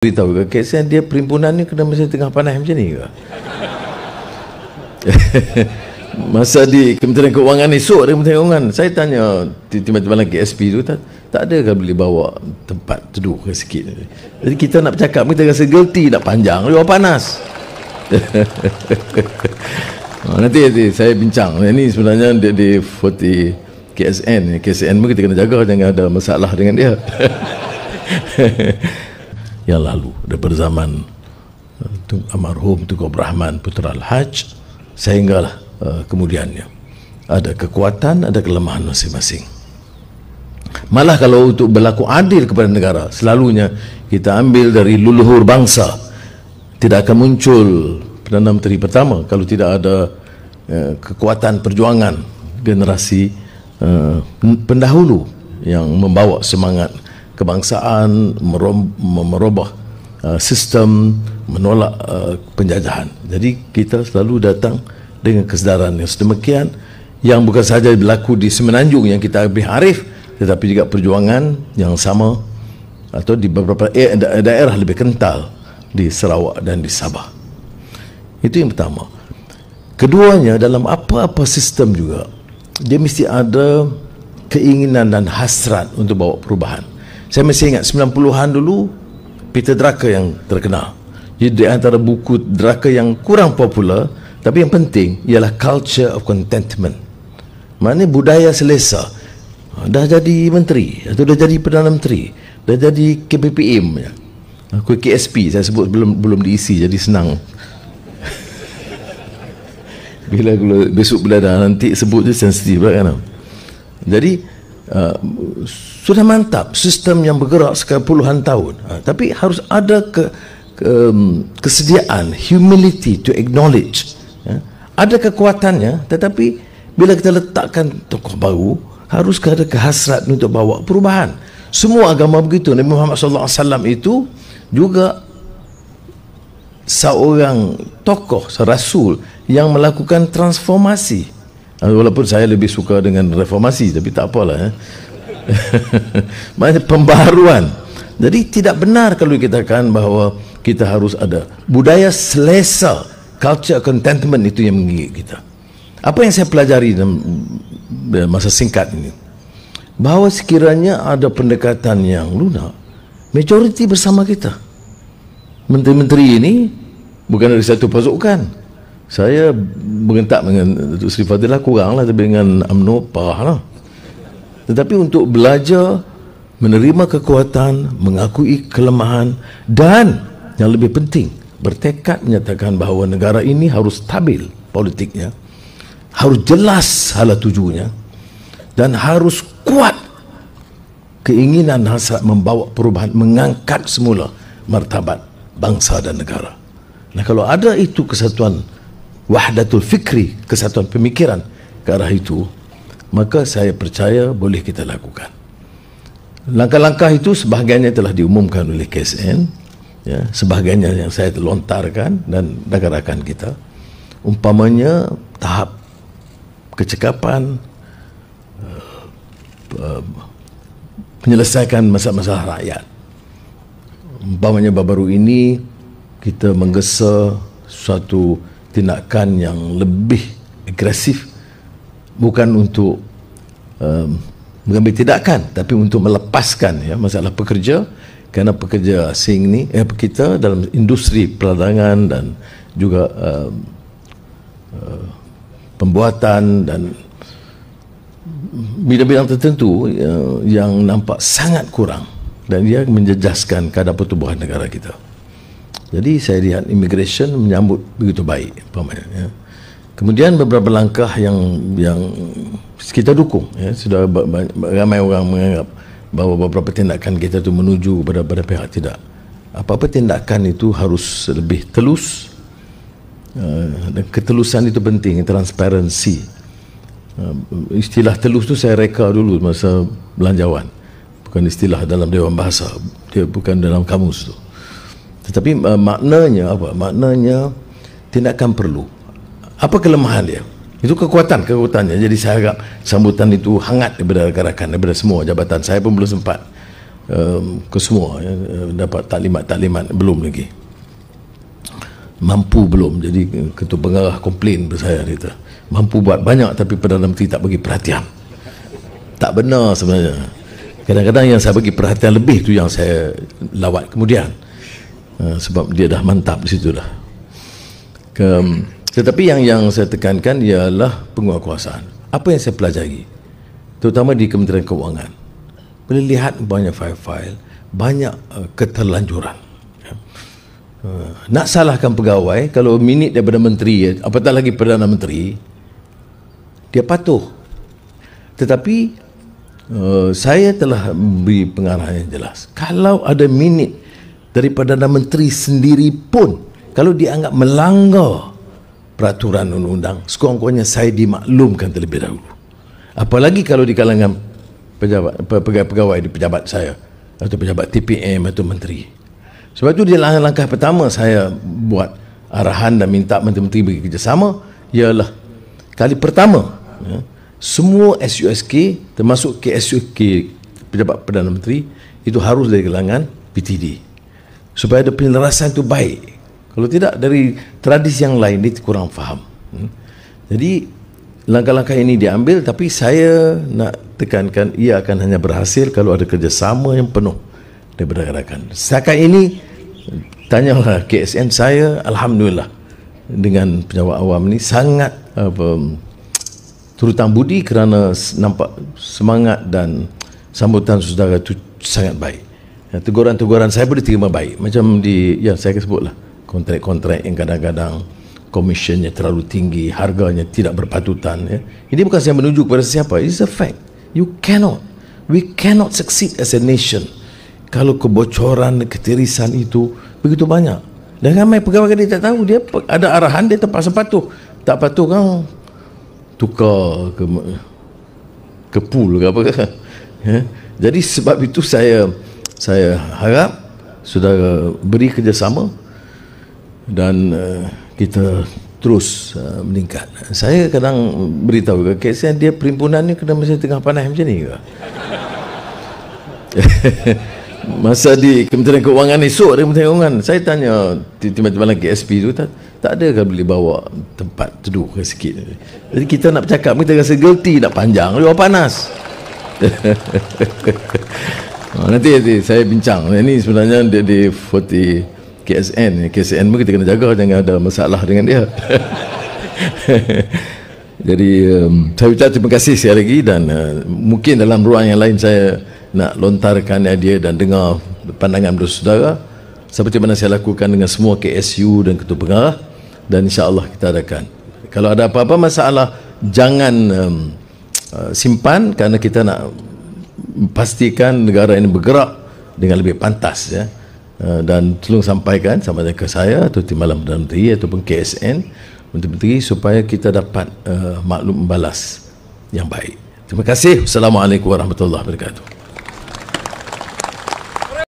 Beritahu ke KSN dia perimpunan ni kena masa tengah panas macam ni ke? Masa di Kementerian Keuangan esok ada Kementerian Keuangan, saya tanya tiba-tiba lagi SP tu tak ada kan boleh bawa tempat teduh ke sikit. Jadi kita nak bercakap kita rasa guilty nak panjang luar panas. Nanti saya bincang. Ini sebenarnya di 40 KSN pun kita kena jaga jangan ada masalah dengan dia. Yang lalu daripada zaman almarhum Tunku Abdul Rahman Putra Al-Haj sehinggalah kemudiannya ada kekuatan, ada kelemahan masing-masing. Malah kalau untuk berlaku adil kepada negara, selalunya kita ambil dari leluhur bangsa. Tidak akan muncul Perdana Menteri pertama kalau tidak ada kekuatan perjuangan generasi pendahulu yang membawa semangat kebangsaan, merubah sistem, menolak penjajahan. Jadi kita selalu datang dengan kesedaran yang sedemikian, yang bukan sahaja berlaku di Semenanjung yang kita lebih arif, tetapi juga perjuangan yang sama atau di beberapa daerah lebih kental di Sarawak dan di Sabah. Itu yang pertama. Keduanya, dalam apa-apa sistem juga dia mesti ada keinginan dan hasrat untuk bawa perubahan. Saya masih ingat 90-an dulu Peter Drucker yang terkenal. Jadi di antara buku Drucker yang kurang popular tapi yang penting ialah Culture of Contentment. Maknanya budaya selesa. Dah jadi menteri atau dah jadi Perdana Menteri, dah jadi KPPM ya. Aku KSP saya sebut belum diisi jadi senang. Bila besok dah nanti sebut je sensitif kan. Jadi sudah mantap sistem yang bergerak sekian puluhan tahun, tapi harus ada kesediaan, humility to acknowledge ya. Ada kekuatannya, tetapi bila kita letakkan tokoh baru harus ada kehasrat untuk bawa perubahan. Semua agama begitu. Nabi Muhammad SAW itu juga seorang tokoh, rasul yang melakukan transformasi. Walaupun saya lebih suka dengan reformasi, tapi tak apalah ya. Maksudnya pembaharuan. Jadi tidak benar kalau dikatakan bahawa kita harus ada budaya selesa, culture contentment itu yang menggigit kita. Apa yang saya pelajari dalam masa singkat ini, bahawa sekiranya ada pendekatan yang lunak, majoriti bersama kita. Menteri-menteri ini bukan dari satu pasukan. Saya bentak dengan Datuk Seri Fadilah kuranglah, tapi dengan UMNO parahlah. Tetapi untuk belajar menerima kekuatan, mengakui kelemahan, dan yang lebih penting bertekad menyatakan bahawa negara ini harus stabil politiknya, harus jelas hala tujunya, dan harus kuat keinginan hasrat membawa perubahan, mengangkat semula martabat bangsa dan negara. Nah, kalau ada itu kesatuan wahdatul fikri, kesatuan pemikiran ke arah itu, maka saya percaya boleh kita lakukan. Langkah-langkah itu sebahagiannya telah diumumkan oleh KSN ya, sebahagiannya yang saya lontarkan dan rakan-rakan kita, umpamanya tahap kecekapan, menyelesaikan masalah-masalah rakyat. Umpamanya baru-baru ini kita menggesa suatu tindakan yang lebih agresif, bukan untuk mengambil tindakan, tapi untuk melepaskan ya, masalah pekerja, kerana pekerja asing ni kita dalam industri perdagangan dan juga pembuatan dan bidang-bidang tertentu yang nampak sangat kurang, dan dia menjejaskan kadar pertumbuhan negara kita. Jadi saya lihat immigration menyambut begitu baik ya. Kemudian beberapa langkah yang kita dukung ya, sudah ramai orang menganggap bahawa beberapa tindakan kita itu menuju pada pihak tidak. Apa-apa tindakan itu harus lebih telus, dan ketelusan itu penting, transparansi. Istilah telus itu saya reka dulu masa belanjawan, bukan istilah dalam Dewan Bahasa, dia bukan dalam kamus tu. Tetapi maknanya apa? Maknanya tindakan perlu. Apa kelemahan dia? Itu kekuatannya. Jadi saya harap sambutan itu hangat daripada rakan-rakan, daripada semua jabatan. Saya pun belum sempat ke semua ya, dapat taklimat-taklimat belum lagi. Mampu belum. Jadi ketua pengarah komplain pada saya, dia kata, mampu buat banyak tapi Perdana Menteri tak bagi perhatian. Tak benar sebenarnya. Kadang-kadang yang saya bagi perhatian lebih tu yang saya lawat kemudian. Sebab dia dah mantap di situ dah. Tetapi yang saya tekankan ialah penguatkuasaan. Apa yang saya pelajari, terutama di Kementerian Keuangan, boleh lihat banyak file-file, banyak keterlanjuran. Nak salahkan pegawai, kalau minit daripada menteri, apatah lagi Perdana Menteri, dia patuh. Tetapi saya telah beri pengarahan yang jelas. Kalau ada minit dari Perdana Menteri sendiri pun, kalau dianggap melanggar peraturan undang-undang, sekurang-kurangnya saya dimaklumkan terlebih dahulu. Apalagi kalau di kalangan pegawai di pejabat saya, atau pejabat TPM atau menteri. Sebab itu dia langkah pertama saya buat arahan dan minta menteri-menteri bagi kerjasama ialah kali pertama ya, semua SUSK termasuk KSUK pejabat Perdana Menteri itu harus dari kalangan PTD supaya ada penyelarasan itu baik. Kalau tidak, dari tradisi yang lain dia kurang faham. Jadi langkah-langkah ini diambil, tapi saya nak tekankan ia akan hanya berhasil kalau ada kerjasama yang penuh daripada rakan-rakan. Setakat ini tanyalah KSN, saya alhamdulillah dengan pejabat awam ni sangat terutang budi kerana nampak semangat dan sambutan saudara itu sangat baik. Teguran-teguran saya boleh terima baik, macam saya sebutlah kontrak-kontrak yang kadang-kadang komisionnya terlalu tinggi, harganya tidak berpatutan ya. Ini bukan saya menuju kepada siapa, it's a fact. We cannot succeed as a nation kalau kebocoran, ketirisan itu begitu banyak. Dan ramai pegawai dia tak tahu, dia ada arahan dia terpaksa patuh. Tak patuh kan tukar ke pool ke apa kan. Ya. Jadi sebab itu saya harap saudara beri kerjasama dan kita terus meningkat. Saya kadang beritahu ke KSN, dia perimpunan ni kena masa tengah panas macam ni ke? Masa di Kementerian Keuangan esok di Kementerian Keuangan, saya tanya tiba-tiba lagi SP tu, tak ada kan boleh bawa tempat teduh ke sikit. Jadi kita nak bercakap, kita rasa guilty, nak panjang luar panas. Nanti saya bincang. Ini sebenarnya dia di 40 KSN pun kita kena jaga jangan ada masalah dengan dia. Jadi saya ucap terima kasih sekali lagi, dan mungkin dalam ruang yang lain saya nak lontarkan idea dan dengar pandangan saudara seperti mana saya lakukan dengan semua KSU dan ketua pengarah, dan insya-Allah kita adakan. Kalau ada apa-apa masalah jangan simpan, kerana kita nak pastikan negara ini bergerak dengan lebih pantas ya. Dan tolong sampaikan sama ada ke saya atau Timbalan Perdana Menteri ataupun KSN Menteri supaya kita dapat maklum membalas yang baik. Terima kasih. Assalamualaikum warahmatullahi wabarakatuh.